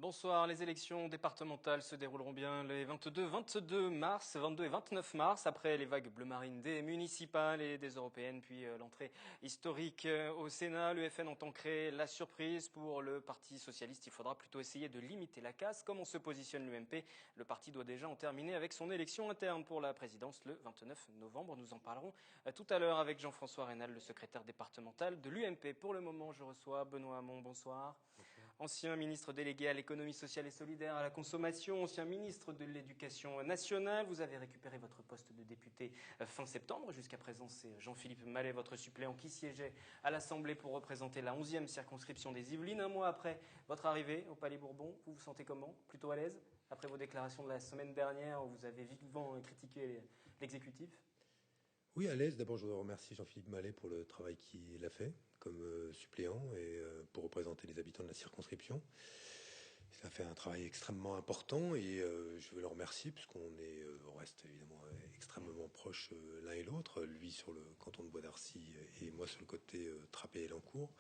Bonsoir, les élections départementales se dérouleront bien les 22 mars, 22 et 29 mars, après les vagues bleu marine des municipales et des européennes, puis l'entrée historique au Sénat. L'UFN entend créer la surprise pour le Parti socialiste. Il faudra plutôt essayer de limiter la casse. Comment se positionne l'UMP? Le parti doit déjà en terminer avec son élection interne pour la présidence le 29 novembre. Nous en parlerons tout à l'heure avec Jean-François Raynal, le secrétaire départemental de l'UMP. Pour le moment, je reçois Benoît Hamon. Bonsoir. Ancien ministre délégué à l'économie sociale et solidaire, à la consommation, ancien ministre de l'Éducation nationale. Vous avez récupéré votre poste de député fin septembre. Jusqu'à présent, c'est Jean-Philippe Mallet, votre suppléant, qui siégeait à l'Assemblée pour représenter la 11e circonscription des Yvelines. Un mois après votre arrivée au Palais Bourbon, vous vous sentez comment? Plutôt à l'aise? Après vos déclarations de la semaine dernière où vous avez vivement critiqué l'exécutif? Oui, à l'aise. D'abord, je voudrais remercier Jean-Philippe Mallet pour le travail qu'il a fait comme suppléant et pour représenter les habitants de la circonscription. Il a fait un travail extrêmement important et je veux le remercier on reste évidemment extrêmement proches l'un et l'autre. Lui sur le canton de Bois d'Arcy et moi sur le côté Trappé et Lancourt.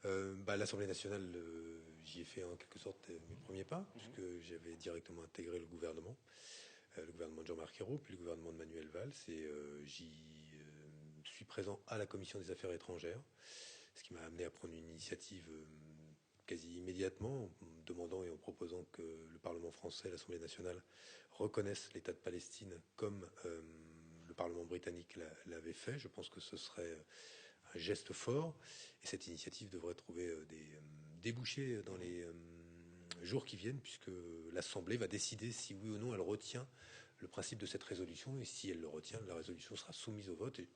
L'Assemblée nationale, j'y ai fait en quelque sorte mes premiers pas puisque j'avais directement intégré le gouvernement de Jean-Marc Ayrault, puis le gouvernement de Manuel Valls, et j'y suis présent à la commission des affaires étrangères, ce qui m'a amené à prendre une initiative quasi immédiatement, en demandant et en proposant que le Parlement français, l'Assemblée nationale, reconnaissent l'État de Palestine comme le Parlement britannique l'avait fait. Je pense que ce serait un geste fort, et cette initiative devrait trouver des débouchés dans les jours qui viennent, puisque l'Assemblée va décider si oui ou non elle retient le principe de cette résolution, et si elle le retient, la résolution sera soumise au vote, et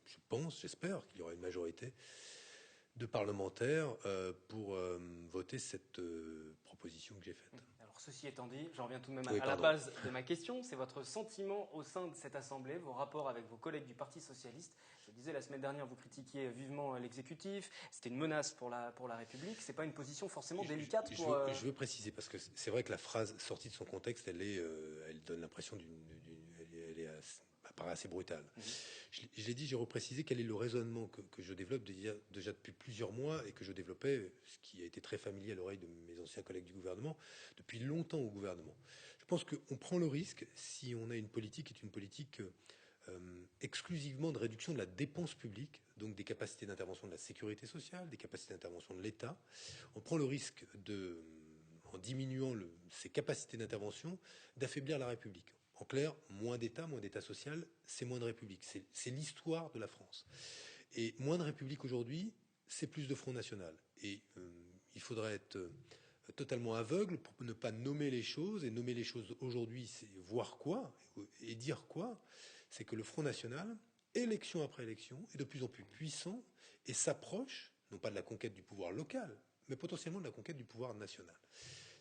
j'espère qu'il y aura une majorité de parlementaires pour voter cette proposition que j'ai faite. Alors ceci étant dit, j'en reviens tout de même Oui, à la pardon. base de ma question. C'est votre sentiment au sein de cette Assemblée, vos rapports avec vos collègues du Parti socialiste. Je disais la semaine dernière, vous critiquiez vivement l'exécutif. C'était une menace pour la République. C'est pas une position forcément délicate pour... Je veux préciser, parce que c'est vrai que la phrase sortie de son contexte, elle donne l'impression elle paraît assez brutale. Je l'ai dit, j'ai reprécisé quel est le raisonnement que je développe déjà depuis plusieurs mois et que je développais, ce qui a été très familier à l'oreille de mes anciens collègues du gouvernement, depuis longtemps au gouvernement. Je pense qu'on prend le risque, si on a une politique qui est une politique exclusivement de réduction de la dépense publique, donc des capacités d'intervention de la sécurité sociale, des capacités d'intervention de l'État, on prend le risque en diminuant ces capacités d'intervention, d'affaiblir la République. En clair, moins d'État social, c'est moins de République. C'est l'histoire de la France. Et moins de République aujourd'hui, c'est plus de Front National. Et il faudrait être totalement aveugle pour ne pas nommer les choses. Et nommer les choses aujourd'hui, c'est voir quoi et dire quoi. C'est que le Front National, élection après élection, est de plus en plus puissant et s'approche, non pas de la conquête du pouvoir local, mais potentiellement de la conquête du pouvoir national.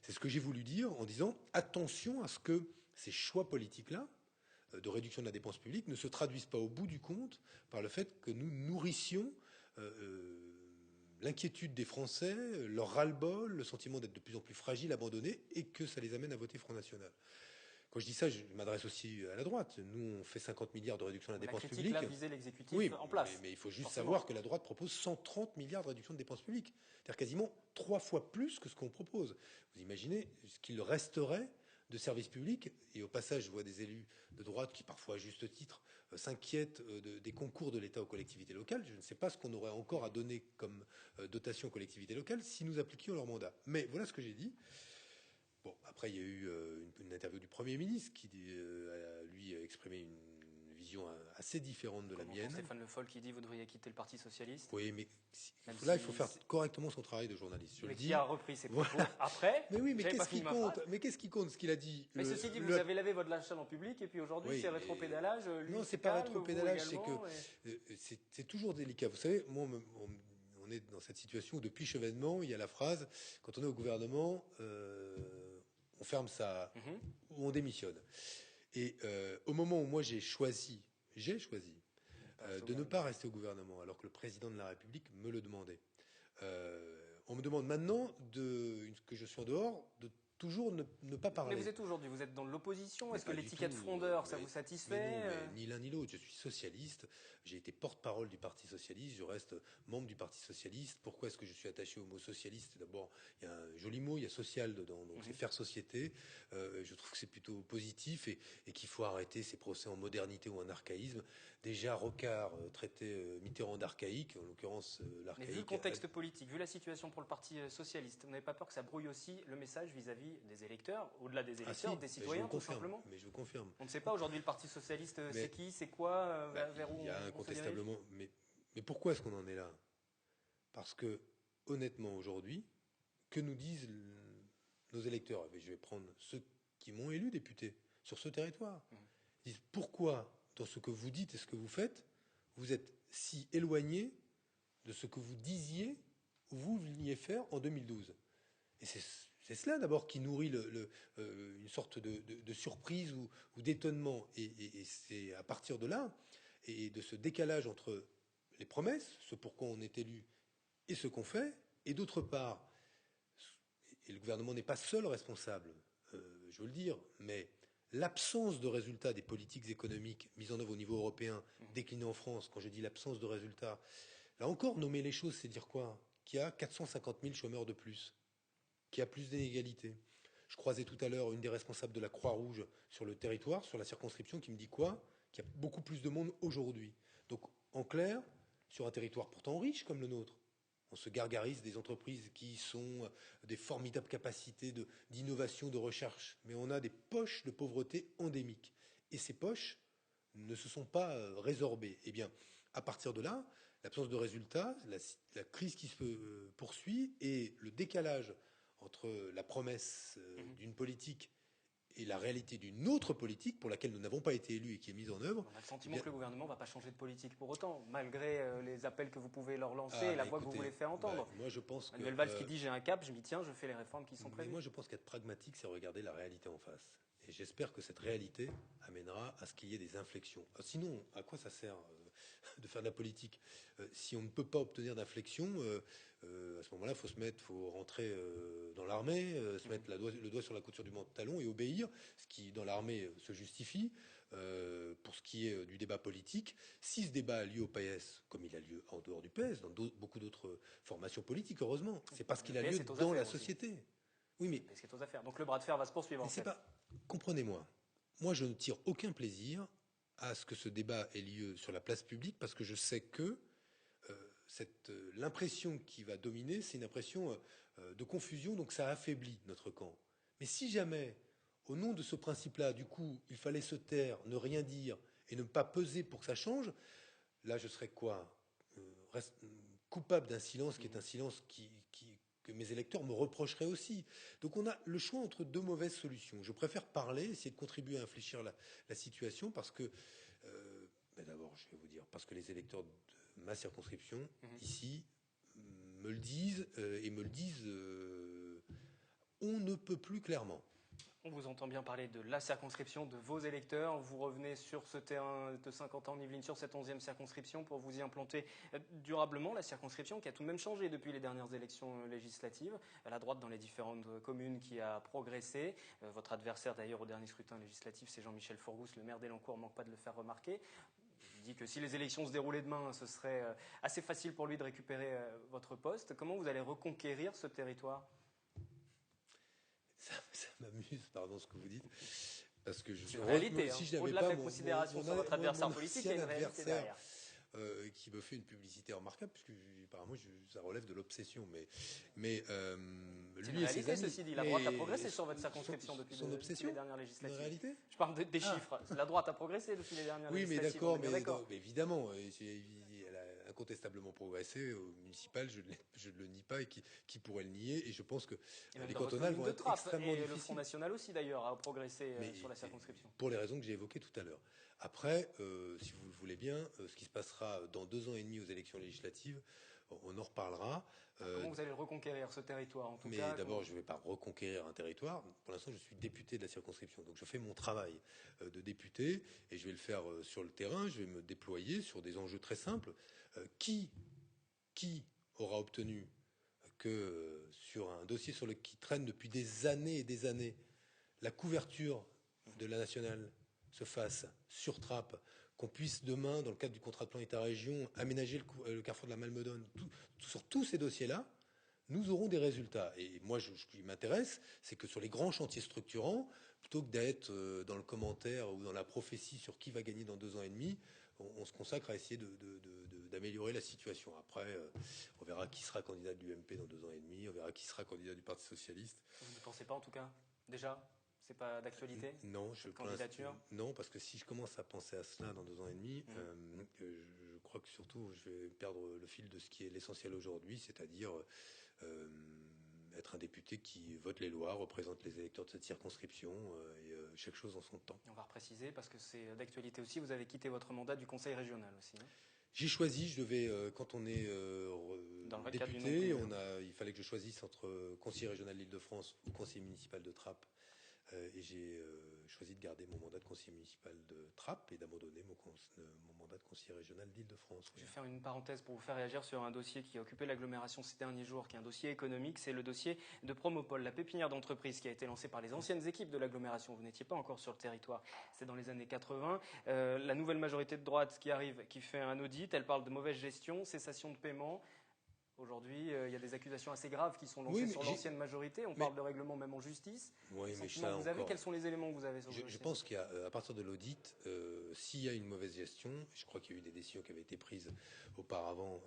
C'est ce que j'ai voulu dire en disant attention à ce que ces choix politiques-là, de réduction de la dépense publique, ne se traduisent pas au bout du compte par le fait que nous nourrissions l'inquiétude des Français, leur ras-le-bol, le sentiment d'être de plus en plus fragiles, abandonnés, et que ça les amène à voter Front National. Quand je dis ça, je m'adresse aussi à la droite. Nous, on fait 50 milliards de réduction de la dépense publique. La critique, là, visait l'exécutif en place. Mais il faut juste savoir que la droite propose 130 milliards de réduction de dépenses publiques. C'est-à-dire quasiment 3 fois plus que ce qu'on propose. Vous imaginez ce qu'il resterait de services publics. Et au passage, je vois des élus de droite qui, parfois à juste titre, s'inquiètent des concours de l'État aux collectivités locales. Je ne sais pas ce qu'on aurait encore à donner comme dotation aux collectivités locales si nous appliquions leur mandat. Mais voilà ce que j'ai dit. Bon, après, il y a eu une interview du Premier ministre qui, lui, a exprimé une vision assez différente de la mienne. Stéphane Le Foll qui dit vous devriez quitter le Parti socialiste. Oui, mais là, il faut faire correctement son travail de journaliste. Je le dis. Qui a repris ses propos après. Mais oui, mais qu'est-ce qui compte? Mais qu'est-ce qui compte? Ce qu'il a dit. Mais ceci dit, vous avez lavé votre linge en public et puis aujourd'hui, c'est rétropédalage. Non, c'est pas rétropédalage, c'est que c'est toujours délicat. Vous savez, moi, on est dans cette situation où depuis Chevènement, il y a la phrase quand on est au gouvernement, on ferme ça ou on démissionne. Et au moment où moi j'ai choisi de ne pas rester au gouvernement, alors que le président de la République me le demandait. On me demande maintenant que je suis en dehors de toujours ne pas parler. Mais vous êtes aujourd'hui, vous êtes dans l'opposition. Est-ce que Pas du l'étiquette tout, frondeur, ça mais- vous Mais satisfait? non, mais ni l'un ni l'autre. Je suis socialiste. J'ai été porte-parole du Parti socialiste. Je reste membre du Parti socialiste. Pourquoi est-ce que je suis attaché au mot socialiste? D'abord, il y a un joli mot, il y a social dedans. Donc c'est faire société. Je trouve que c'est plutôt positif et qu'il faut arrêter ces procès en modernité ou en archaïsme. Déjà, Rocard traitait Mitterrand d'archaïque, en l'occurrence Mais l'archaïque. vu le contexte politique, vu la situation pour le Parti socialiste, vous n'avez pas peur que ça brouille aussi le message vis-à-vis des électeurs, au-delà des électeurs, des citoyens, tout simplement? Mais je vous confirme. On ne sait pas aujourd'hui le Parti socialiste, Mais- c'est qui, c'est quoi, vers où Il y a on se dirige? incontestablement. Mais pourquoi est-ce qu'on en est là? Parce que, honnêtement, aujourd'hui, que nous disent nos électeurs? Je vais prendre ceux qui m'ont élu député sur ce territoire. Ils disent pourquoi, dans ce que vous dites et ce que vous faites, vous êtes si éloigné de ce que vous disiez ou vous vouliez faire en 2012. Et c'est cela d'abord qui nourrit une sorte de surprise ou d'étonnement. Et c'est à partir de là, et de ce décalage entre les promesses, ce pourquoi on est élu, et ce qu'on fait, et d'autre part, et le gouvernement n'est pas seul responsable, je veux le dire, mais l'absence de résultats des politiques économiques mises en œuvre au niveau européen, déclinées en France, quand je dis l'absence de résultats, là encore, nommer les choses, c'est dire quoi? Qu'il y a 450 000 chômeurs de plus, qu'il y a plus d'inégalités. Je croisais tout à l'heure une des responsables de la Croix-Rouge sur le territoire, sur la circonscription, qui me dit quoi? Qu'il y a beaucoup plus de monde aujourd'hui. Donc, en clair, sur un territoire pourtant riche comme le nôtre, on se gargarise des entreprises qui sont des formidables capacités d'innovation, de recherche, mais on a des poches de pauvreté endémiques. Et ces poches ne se sont pas résorbées. Eh bien, à partir de là, l'absence de résultats, la crise qui se poursuit et le décalage entre la promesse d'une politique et la réalité d'une autre politique pour laquelle nous n'avons pas été élus et qui est mise en œuvre. On a le sentiment que le gouvernement ne va pas changer de politique pour autant, malgré les appels que vous pouvez leur lancer et la voix que vous voulez faire entendre. Moi, je pense Manuel Valls qui dit j'ai un cap, je m'y tiens, je fais les réformes qui sont prévues. Moi, je pense qu'être pragmatique, c'est regarder la réalité en face. Et j'espère que cette réalité amènera à ce qu'il y ait des inflexions. Sinon, à quoi ça sert de faire de la politique? Si on ne peut pas obtenir d'inflexion, à ce moment-là, faut rentrer dans l'armée, se mettre le doigt sur la couture du pantalon et obéir, ce qui dans l'armée se justifie. Pour ce qui est du débat politique, si ce débat a lieu au PS, comme il a lieu en dehors du PS, dans beaucoup d'autres formations politiques, heureusement, c'est parce qu'il a lieu dans la société. Oui, mais c'est aux affaires. Donc le bras de fer va se poursuivre. Comprenez-moi. Moi, je ne tire aucun plaisir à ce que ce débat ait lieu sur la place publique parce que je sais que l'impression qui va dominer, c'est une impression de confusion, donc ça affaiblit notre camp. Mais si jamais, au nom de ce principe-là, du coup, il fallait se taire, ne rien dire et ne pas peser pour que ça change, là, je serais quoi? Coupable d'un silence qui est un silence que mes électeurs me reprocheraient aussi. Donc on a le choix entre deux mauvaises solutions. Je préfère parler, essayer de contribuer à infléchir la situation parce que, d'abord, je vais vous dire, parce que les électeurs de ma circonscription, ici, me le disent, et me le disent, on ne peut plus clairement. On vous entend bien parler de la circonscription, de vos électeurs. Vous revenez sur ce terrain de 50 ans en Yvelines, sur cette 11e circonscription, pour vous y implanter durablement. La circonscription qui a tout de même changé depuis les dernières élections législatives. La droite dans les différentes communes qui a progressé. Votre adversaire d'ailleurs au dernier scrutin législatif, c'est Jean-Michel Forgous, le maire d'Elancourt, ne manque pas de le faire remarquer. Il dit que si les élections se déroulaient demain, ce serait assez facile pour lui de récupérer votre poste. Comment vous allez reconquérir ce territoire ? Ça m'amuse, pardon, ce que vous dites, parce que c'est une réalité. Si je n'avais au-delà pas de la considération sur votre adversaire politique, il y a une réalité derrière. Qui me fait une publicité remarquable, puisque apparemment ça relève de l'obsession. Mais c'est une réalité, ceci dit. La droite a progressé sur votre circonscription depuis les dernières législatives. Une réalité ? Je parle des chiffres. La droite a progressé depuis les dernières législatives. Oui, mais d'accord, mais évidemment, elle a incontestablement progressé au municipal, je ne le nie pas, et qui pourrait le nier, et je pense que les cantonales vont être extrêmement difficiles. Et le Front National aussi, d'ailleurs, a progressé sur la circonscription. Pour les raisons que j'ai évoquées tout à l'heure. Après, si vous le voulez bien, ce qui se passera dans 2 ans et demi aux élections législatives, on en reparlera. Comment vous allez reconquérir ce territoire en tout cas? Mais d'abord, je ne vais pas reconquérir un territoire. Pour l'instant, je suis député de la circonscription. Donc je fais mon travail de député et je vais le faire sur le terrain. Je vais me déployer sur des enjeux très simples. Qui aura obtenu que sur un dossier qui traîne depuis des années et des années, la couverture de la nationale se fasse sur trappe, qu'on puisse demain, dans le cadre du contrat de plan État-région, aménager le carrefour de la Malmedonne, sur tous ces dossiers-là, nous aurons des résultats. Et moi, ce qui m'intéresse, c'est que sur les grands chantiers structurants, plutôt que d'être dans le commentaire ou dans la prophétie sur qui va gagner dans 2 ans et demi, on se consacre à essayer d'améliorer la situation. Après, on verra qui sera candidat de l'UMP dans 2 ans et demi, on verra qui sera candidat du Parti socialiste. Vous ne pensez pas en tout cas? Déjà? C'est pas d'actualité? Non, candidature? Non, parce que si je commence à penser à cela dans 2 ans et demi, je crois que surtout je vais perdre le fil de ce qui est l'essentiel aujourd'hui, c'est-à-dire être un député qui vote les lois, représente les électeurs de cette circonscription, et chaque chose en son temps. On va repréciser, parce que c'est d'actualité aussi, vous avez quitté votre mandat du conseil régional aussi. J'ai choisi, quand on est député, il fallait que je choisisse entre conseiller régional de l'Île-de-France ou conseiller municipal de Trappes. Et j'ai choisi de garder mon mandat de conseiller municipal de Trappes et d'abandonner mon mandat de conseiller régional d'Île-de-France. Je vais faire une parenthèse pour vous faire réagir sur un dossier qui a occupé l'agglomération ces derniers jours, qui est un dossier économique. C'est le dossier de Promopol, la pépinière d'entreprise qui a été lancée par les anciennes équipes de l'agglomération. Vous n'étiez pas encore sur le territoire. C'est dans les années 80. La nouvelle majorité de droite qui arrive, qui fait un audit, elle parle de mauvaise gestion, cessation de paiement. Aujourd'hui, il y a des accusations assez graves qui sont lancées sur l'ancienne majorité. On parle de règlement même en justice. Oui, mais ça vous avez, quels sont les éléments que vous avez sur Je pense qu'à partir de l'audit, s'il y a une mauvaise gestion, je crois qu'il y a eu des décisions qui avaient été prises auparavant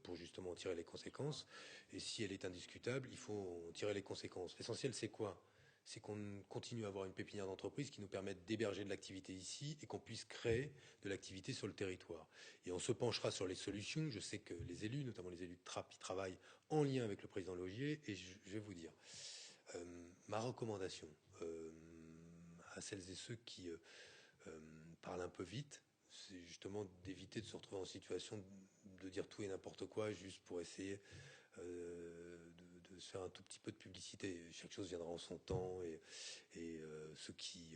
pour justement tirer les conséquences. Et si elle est indiscutable, il faut en tirer les conséquences. L'essentiel, c'est quoi? C'est qu'on continue à avoir une pépinière d'entreprise qui nous permette d'héberger de l'activité ici et qu'on puisse créer de l'activité sur le territoire. Et on se penchera sur les solutions. Je sais que les élus, notamment les élus de Trappes, ils travaillent en lien avec le président Laugier. Et je vais vous dire, ma recommandation à celles et ceux qui parlent un peu vite, c'est justement d'éviter de se retrouver en situation de dire tout et n'importe quoi juste pour essayer de se faire un tout petit peu de publicité. Chaque chose viendra en son temps et ceux qui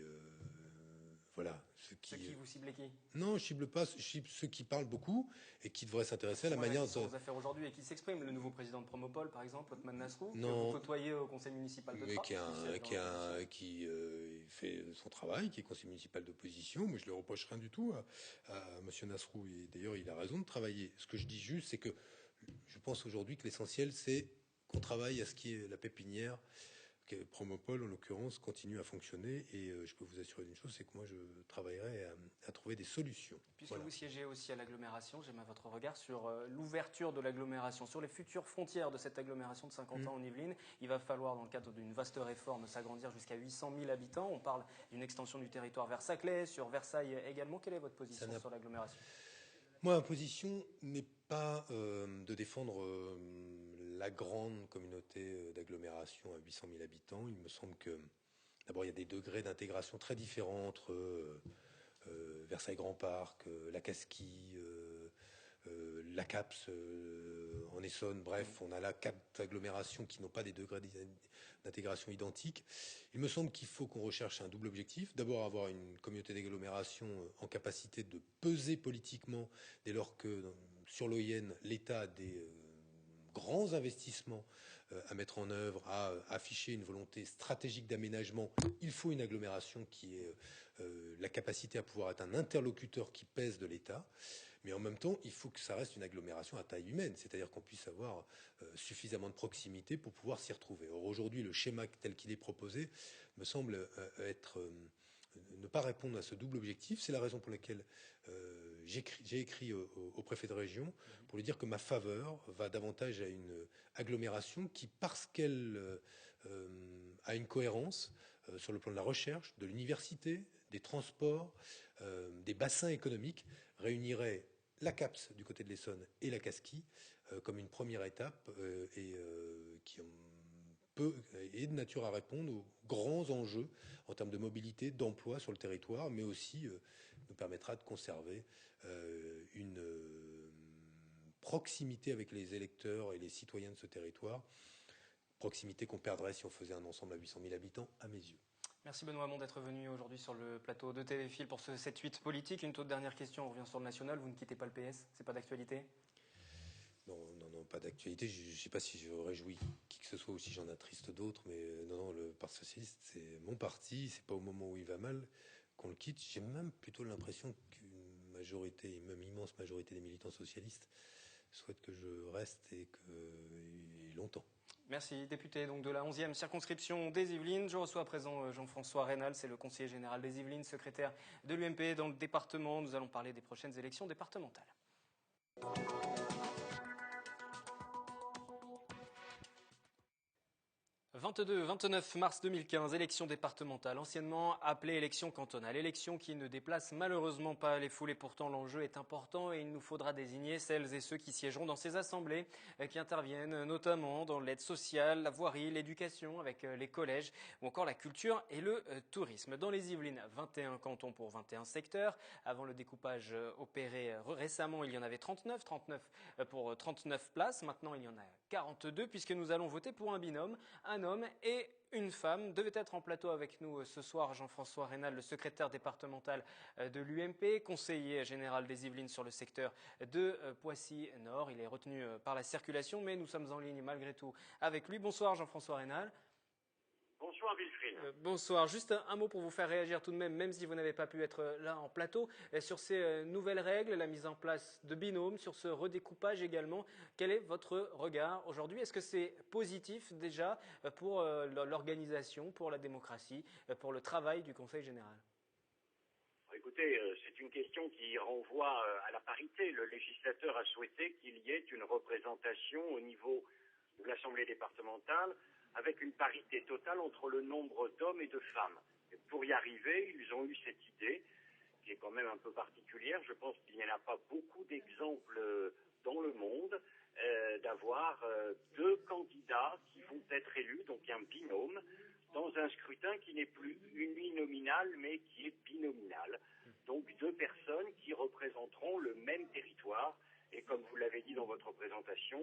Ceux qui vous ciblez qui? Non, je cible pas. Je cible ceux qui parlent beaucoup et qui devraient s'intéresser à la manière dont... Qui sont aux affaires aujourd'hui et qui s'expriment. Le nouveau président de Promopol, par exemple, Othman Nasrou, que vous côtoyez au conseil municipal de Trappes. Qui fait son travail, qui est conseiller municipal d'opposition. Moi, je ne le reproche rien du tout à monsieur Nasrou. Et d'ailleurs, il a raison de travailler. Ce que je dis juste, c'est que je pense aujourd'hui que l'essentiel, c'est qu'on travaille à ce qui est la pépinière. Promopol, en l'occurrence, continue à fonctionner et je peux vous assurer d'une chose, c'est que moi, je travaillerai à trouver des solutions. Puisque vous siégez aussi à l'agglomération, j'aimerais votre regard sur l'ouverture de l'agglomération, sur les futures frontières de cette agglomération de 50 ans en Yvelines. Il va falloir, dans le cadre d'une vaste réforme, s'agrandir jusqu'à 800 000 habitants. On parle d'une extension du territoire vers Saclay, sur Versailles également. Quelle est votre position sur l'agglomération ? Moi, ma position n'est pas de défendre la grande communauté d'agglomération à 800 000 habitants. Il me semble que, d'abord, il y a des degrés d'intégration très différents entre Versailles Grand Parc, la Casquie, la CAPS en Essonne. Bref, on a là 4 agglomérations qui n'ont pas des degrés d'intégration identiques. Il me semble qu'il faut qu'on recherche un double objectif. D'abord, avoir une communauté d'agglomération en capacité de peser politiquement dès lors que sur l'Oyenne, l'État a des grands investissements à mettre en œuvre, à afficher une volonté stratégique d'aménagement. Il faut une agglomération qui ait la capacité à pouvoir être un interlocuteur qui pèse de l'État. Mais en même temps, il faut que ça reste une agglomération à taille humaine, c'est-à-dire qu'on puisse avoir suffisamment de proximité pour pouvoir s'y retrouver. Or, aujourd'hui, le schéma tel qu'il est proposé me semble ne pas répondre à ce double objectif. C'est la raison pour laquelle j'ai écrit au préfet de région pour lui dire que ma faveur va davantage à une agglomération qui, parce qu'elle a une cohérence sur le plan de la recherche, de l'université, des transports, des bassins économiques, réunirait la CAPS du côté de l'Essonne et la Casquie comme une première étape qui est de nature à répondre aux grands enjeux en termes de mobilité, d'emploi sur le territoire, mais aussi nous permettra de conserver une proximité avec les électeurs et les citoyens de ce territoire, proximité qu'on perdrait si on faisait un ensemble à 800 000 habitants, à mes yeux. Merci Benoît Hamon d'être venu aujourd'hui sur le plateau de TV-Fil pour ce 7-8 politique. Une toute dernière question, on revient sur le national. Vous ne quittez pas le PS, c'est pas d'actualité? Non, pas d'actualité. Je ne sais pas si je réjouis qui que ce soit ou si j'en attriste d'autres, mais non, le Parti socialiste, c'est mon parti. C'est pas au moment où il va mal qu'on le quitte. J'ai même plutôt l'impression qu'une majorité, une même immense majorité des militants socialistes souhaitent que je reste et longtemps. Merci, député donc de la 11e circonscription des Yvelines. Je reçois à présent Jean-François Reynal, c'est le conseiller général des Yvelines, secrétaire de l'UMP dans le département. Nous allons parler des prochaines élections départementales. 22-29 mars 2015, élection départementale, anciennement appelée élection cantonale. Élection qui ne déplace malheureusement pas les foules et pourtant l'enjeu est important et il nous faudra désigner celles et ceux qui siégeront dans ces assemblées, qui interviennent notamment dans l'aide sociale, la voirie, l'éducation avec les collèges ou encore la culture et le tourisme. Dans les Yvelines, 21 cantons pour 21 secteurs. Avant le découpage opéré récemment, il y en avait 39 pour 39 places. Maintenant, il y en a 42 puisque nous allons voter pour un binôme, un homme et une femme. Devait être en plateau avec nous ce soir Jean-François Reynal, le secrétaire départemental de l'UMP, conseiller général des Yvelines sur le secteur de Poissy-Nord. Il est retenu par la circulation, mais nous sommes en ligne malgré tout avec lui. Bonsoir Jean-François Reynal. Bonsoir Wilfried. Bonsoir, juste un mot pour vous faire réagir tout de même si vous n'avez pas pu être là en plateau, sur ces nouvelles règles, la mise en place de binômes, sur ce redécoupage également. Quel est votre regard aujourd'hui? Est-ce que c'est positif déjà pour l'organisation, pour la démocratie, pour le travail du Conseil général? Écoutez, c'est une question qui renvoie à la parité. Le législateur a souhaité qu'il y ait une représentation au niveau de l'Assemblée départementale avec une parité totale entre le nombre d'hommes et de femmes. Et pour y arriver, ils ont eu cette idée, qui est quand même un peu particulière. Je pense qu'il n'y en a pas beaucoup d'exemples dans le monde, d'avoir deux candidats qui vont être élus, donc un binôme, dans un scrutin qui n'est plus uninominal, mais qui est binominal. Donc deux personnes qui représenteront le même territoire. Et comme vous l'avez dit dans votre présentation,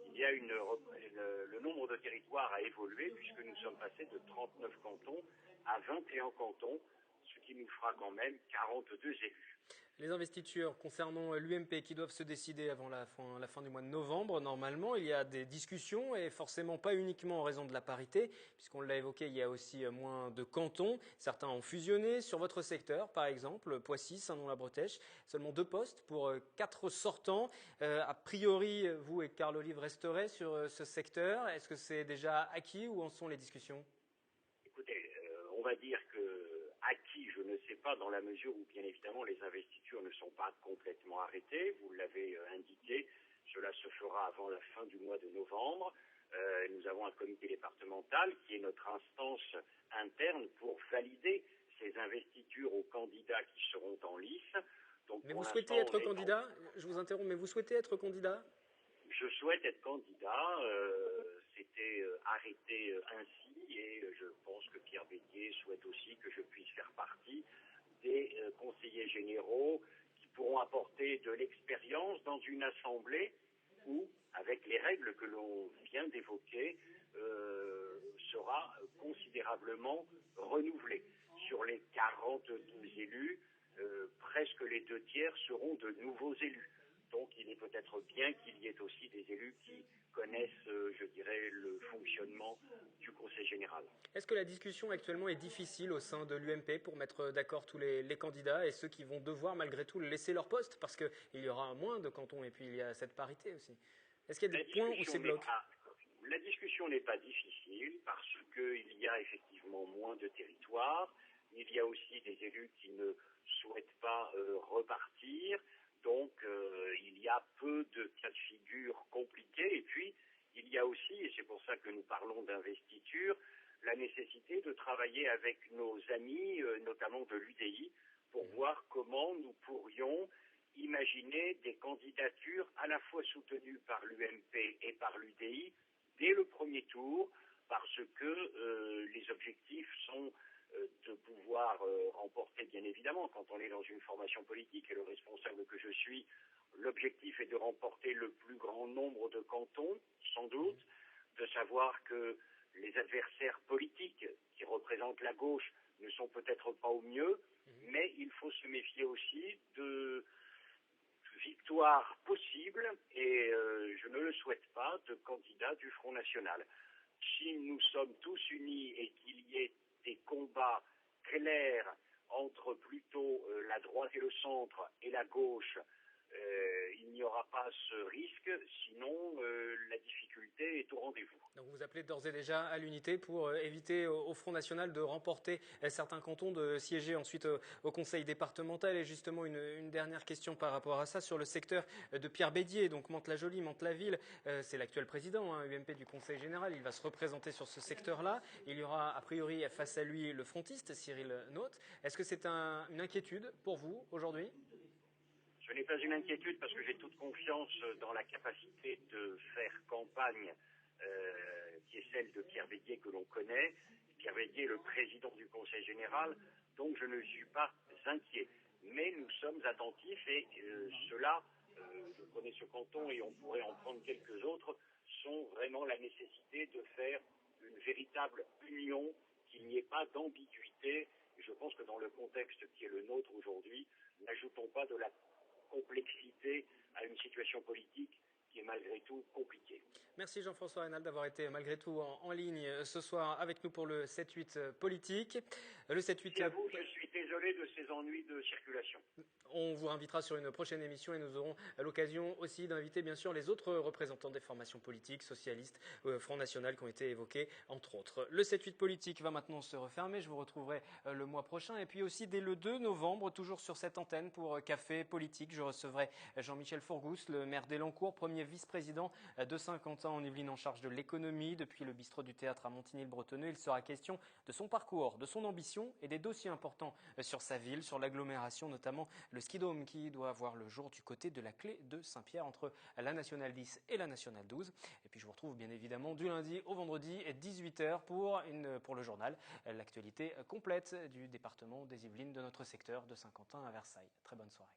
il y a le nombre de territoires a évolué puisque nous sommes passés de 39 cantons à 21 cantons, ce qui nous fera quand même 42 élus. Les investitures concernant l'UMP qui doivent se décider avant la fin du mois de novembre, normalement, il y a des discussions et forcément pas uniquement en raison de la parité, puisqu'on l'a évoqué, il y a aussi moins de cantons. Certains ont fusionné. Sur votre secteur, par exemple, Poissy, Saint-Nom-la-Bretèche, seulement 2 postes pour 4 sortants. A priori, vous et Carl Olive resterez sur ce secteur. Est-ce que c'est déjà acquis ou en sont les discussions? Écoutez, on va dire que acquis, je ne sais pas, dans la mesure où, bien évidemment, les investitures ne sont pas complètement arrêtées. Vous l'avez indiqué, cela se fera avant la fin du mois de novembre. Nous avons un comité départemental qui est notre instance interne pour valider ces investitures aux candidats qui seront en lice. Donc, mais vous souhaitez être candidat? Je vous interromps, mais vous souhaitez être candidat? Je souhaite être candidat. C'était arrêté ainsi et je pense que Pierre Bédier souhaite aussi que je puisse faire partie des conseillers généraux qui pourront apporter de l'expérience dans une assemblée où, avec les règles que l'on vient d'évoquer, sera considérablement renouvelée. Sur les 42 élus, presque les 2/3 seront de nouveaux élus. Donc il est peut-être bien qu'il y ait aussi des élus qui connaissent, je dirais, le fonctionnement du Conseil général. Est-ce que la discussion actuellement est difficile au sein de l'UMP pour mettre d'accord tous les candidats et ceux qui vont devoir malgré tout laisser leur poste parce qu'il y aura moins de cantons et puis il y a cette parité aussi? Est-ce qu'il y a des points où c'est bloqué? La discussion n'est pas difficile parce qu'il y a effectivement moins de territoires. Il y a aussi des élus qui ne souhaitent pas repartir. Donc, il y a peu de cas de figure compliqués. Et puis, il y a aussi, et c'est pour ça que nous parlons d'investiture, la nécessité de travailler avec nos amis, notamment de l'UDI, pour voir comment nous pourrions imaginer des candidatures à la fois soutenues par l'UMP et par l'UDI dès le premier tour, parce que les objectifs sont de pouvoir remporter, bien évidemment, quand on est dans une formation politique et le responsable que je suis, l'objectif est de remporter le plus grand nombre de cantons, sans doute, de savoir que les adversaires politiques qui représentent la gauche ne sont peut-être pas au mieux, mais il faut se méfier aussi de victoire possible et je ne le souhaite pas de candidat du Front National. Si nous sommes tous unis et qu'il y ait des combats clairs entre plutôt la droite et le centre et la gauche, il n'y aura pas ce risque, sinon la difficulté est au rendez-vous. Donc vous appelez d'ores et déjà à l'unité pour éviter au Front National de remporter certains cantons, de siéger ensuite au Conseil départemental. Et justement, une dernière question par rapport à ça sur le secteur de Pierre Bédier, donc Mantes-la-Jolie, Mantes-la-Ville. C'est l'actuel président UMP du Conseil général. Il va se représenter sur ce secteur-là. Il y aura a priori face à lui le frontiste Cyril Naute. Est-ce que c'est une inquiétude pour vous aujourd'hui ? Ce n'est pas une inquiétude parce que j'ai toute confiance dans la capacité de faire campagne qui est celle de Pierre Bédier que l'on connaît. Pierre Bédier est le président du Conseil général, donc je ne suis pas inquiet. Mais nous sommes attentifs et ceux-là, je connais ce canton et on pourrait en prendre quelques autres, sont vraiment la nécessité de faire une véritable union, qu'il n'y ait pas d'ambiguïté. Et je pense que dans le contexte qui est le nôtre aujourd'hui, n'ajoutons pas de la complexité à une situation politique qui est malgré tout compliquée. Merci Jean-François Raynal d'avoir été malgré tout en ligne ce soir avec nous pour le 7-8 politique. Le 7-8. Merci à vous, je suis désolé de ces ennuis de circulation. On vous invitera sur une prochaine émission et nous aurons l'occasion aussi d'inviter bien sûr les autres représentants des formations politiques, socialistes, Front National qui ont été évoqués entre autres. Le 7-8 politique va maintenant se refermer, je vous retrouverai le mois prochain et puis aussi dès le 2 novembre, toujours sur cette antenne pour Café Politique, je recevrai Jean-Michel Fourgousse, le maire d'Elancourt, premier vice-président de Saint-Quentin en Yvelines en charge de l'économie. Depuis le bistrot du théâtre à Montigny-le-Bretonneux, il sera question de son parcours, de son ambition et des dossiers importants sur sa ville, sur l'agglomération, notamment le skidome qui doit voir le jour du côté de la clé de Saint-Pierre entre la Nationale 10 et la Nationale 12. Et puis je vous retrouve bien évidemment du lundi au vendredi à 18h pour le journal, l'actualité complète du département des Yvelines, de notre secteur de Saint-Quentin à Versailles. Très bonne soirée.